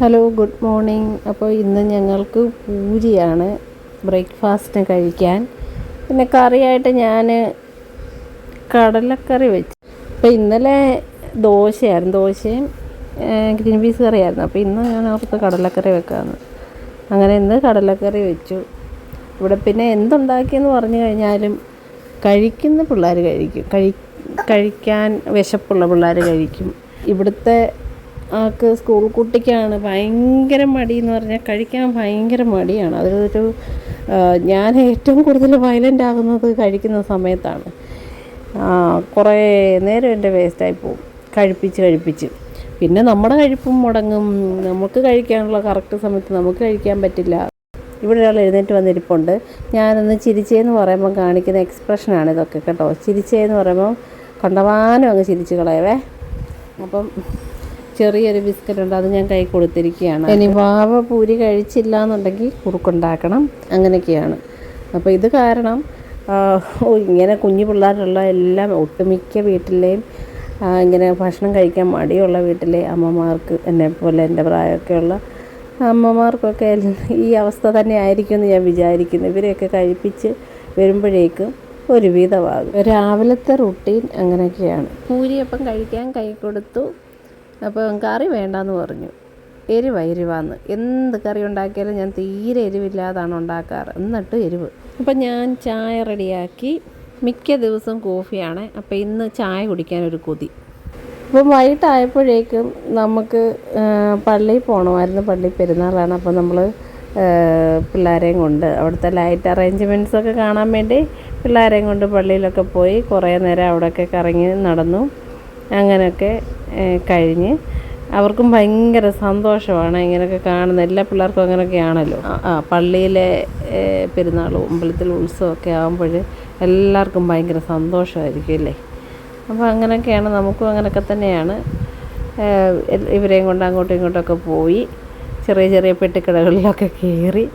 Hello, good morning. അപ്പോൾ ഇന്ന് ഞങ്ങൾക്ക് പൂരിയാണ് ബ്രേക്ക്ഫാസ്റ്റിന് കഴിക്കാൻ. പിന്നെ കറിയായിട്ട് ഞാൻ കടലക്കറി വെച്ചു. അപ്പോൾ ഇന്നലെ ദോശയും ഗ്രീൻ പീസ് കറിയായിരുന്നു. അപ്പോൾ ഇന്ന് ഞാൻ ഓർത്ത് കടലക്കറി വെക്കാമെന്ന്. അങ്ങനെ ഇന്ന് കടലക്കറി വെച്ചു. ഇവിടെ പിന്നെ എന്തുണ്ടാക്കിയെന്ന് പറഞ്ഞു കഴിഞ്ഞാലും കഴിക്കുന്ന പിള്ളേർ കഴിക്കാൻ വിശപ്പുള്ള പിള്ളേർ കഴിക്കും. ഇവിടുത്തെ ആൾക്ക് സ്കൂൾ കുട്ടിക്കാണ് ഭയങ്കര മടി എന്ന് പറഞ്ഞാൽ കഴിക്കാൻ ഭയങ്കര മടിയാണ്. അതൊരു ഞാൻ ഏറ്റവും കൂടുതൽ വയലൻ്റ് ആകുന്നത് കഴിക്കുന്ന സമയത്താണ്. കുറേ നേരം എൻ്റെ വേസ്റ്റായി പോകും കഴിപ്പിച്ച്. പിന്നെ നമ്മുടെ കഴിപ്പും മുടങ്ങും. നമുക്ക് കഴിക്കാനുള്ള കറക്റ്റ് സമയത്ത് നമുക്ക് കഴിക്കാൻ പറ്റില്ല. ഇവിടെ ഒരാൾ എഴുന്നേറ്റ് വന്നിരിപ്പുണ്ട്. ഞാനൊന്ന് ചിരിച്ചേന്ന് പറയുമ്പോൾ കാണിക്കുന്ന എക്സ്പ്രഷനാണ് ഇതൊക്കെ കേട്ടോ. ചിരിച്ചേന്ന് പറയുമ്പോൾ കണ്ടമാനം അങ്ങ് ചിരിച്ച് കളയവേ. അപ്പം ചെറിയൊരു ബിസ്ക്കറ്റ് ഉണ്ട്, അത് ഞാൻ കൈ കൊടുത്തിരിക്കുകയാണ്. ഇനി വാവ പൂരി കഴിച്ചില്ല എന്നുണ്ടെങ്കിൽ കുറുക്കുണ്ടാക്കണം. അങ്ങനെയൊക്കെയാണ്. അപ്പോൾ ഇത് കാരണം ഇങ്ങനെ കുഞ്ഞു പിള്ളേരുള്ള എല്ലാം ഒട്ടുമിക്ക വീട്ടിലെയും ഇങ്ങനെ ഭക്ഷണം കഴിക്കാൻ മടിയുള്ള വീട്ടിലെ അമ്മമാർക്ക്, എന്നെപ്പോലെ എൻ്റെ പ്രായമൊക്കെയുള്ള അമ്മമാർക്കൊക്കെ ഈ അവസ്ഥ തന്നെ ആയിരിക്കും എന്ന് ഞാൻ വിചാരിക്കുന്നു. ഇവരെയൊക്കെ കഴിപ്പിച്ച് വരുമ്പോഴേക്കും ഒരുവിധമാകും. രാവിലത്തെ റുട്ടീൻ അങ്ങനെയൊക്കെയാണ്. പൂരിയപ്പം കഴിക്കാൻ കൈ കൊടുത്തു. അപ്പം കറി വേണ്ടാന്ന് പറഞ്ഞു. എരിവാന്ന് എന്ത് കറി ഉണ്ടാക്കിയാലും ഞാൻ തീരെ എരിവില്ലാതാണ് ഉണ്ടാക്കാറ്, എന്നിട്ട് എരിവ്. അപ്പം ഞാൻ ചായ റെഡിയാക്കി. മിക്ക ദിവസവും കോഫിയാണ്. അപ്പോൾ ഇന്ന് ചായ കുടിക്കാനൊരു കൊതി. അപ്പം വൈകിട്ടായപ്പോഴേക്കും നമുക്ക് പള്ളിയിൽ പോകണമായിരുന്നു. പള്ളി പെരുന്നാളാണ്. അപ്പോൾ നമ്മൾ പിള്ളേരെയും കൊണ്ട് അവിടുത്തെ ലൈറ്റ് അറേഞ്ച്മെൻറ്റ്സൊക്കെ കാണാൻ വേണ്ടി പിള്ളേരെയും കൊണ്ട് പള്ളിയിലൊക്കെ പോയി കുറേ നേരം അവിടെയൊക്കെ കറങ്ങി നടന്നു. അങ്ങനെയൊക്കെ കഴിഞ്ഞ് അവർക്കും ഭയങ്കര സന്തോഷമാണ് ഇങ്ങനെയൊക്കെ കാണുന്നത്. എല്ലാ പിള്ളേർക്കും അങ്ങനെയൊക്കെയാണല്ലോ. പള്ളിയിലെ പെരുന്നാളും അമ്പലത്തിലെ ഉത്സവമൊക്കെ ആകുമ്പോൾ എല്ലാവർക്കും ഭയങ്കര സന്തോഷമായിരിക്കും അല്ലേ. അപ്പോൾ അങ്ങനെയൊക്കെയാണ്. നമുക്കും അങ്ങനെയൊക്കെ തന്നെയാണ്. ഇവരെയും കൊണ്ട് അങ്ങോട്ടും ഇങ്ങോട്ടൊക്കെ പോയി ചെറിയ പെട്ടിക്കടകളിലൊക്കെ കയറി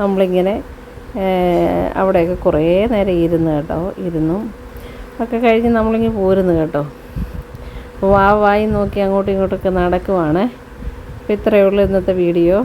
നമ്മളിങ്ങനെ അവിടെയൊക്കെ കുറേ നേരം ഇരുന്നു ഒക്കെ കഴിഞ്ഞ് നമ്മളിങ്ങനെ പോരുന്നു കേട്ടോ. വായി നോക്കി അങ്ങോട്ടും ഇങ്ങോട്ടൊക്കെ നടക്കുവാണ്. അപ്പോൾ ഇത്രയേ ഉള്ളൂ ഇന്നത്തെ വീഡിയോ.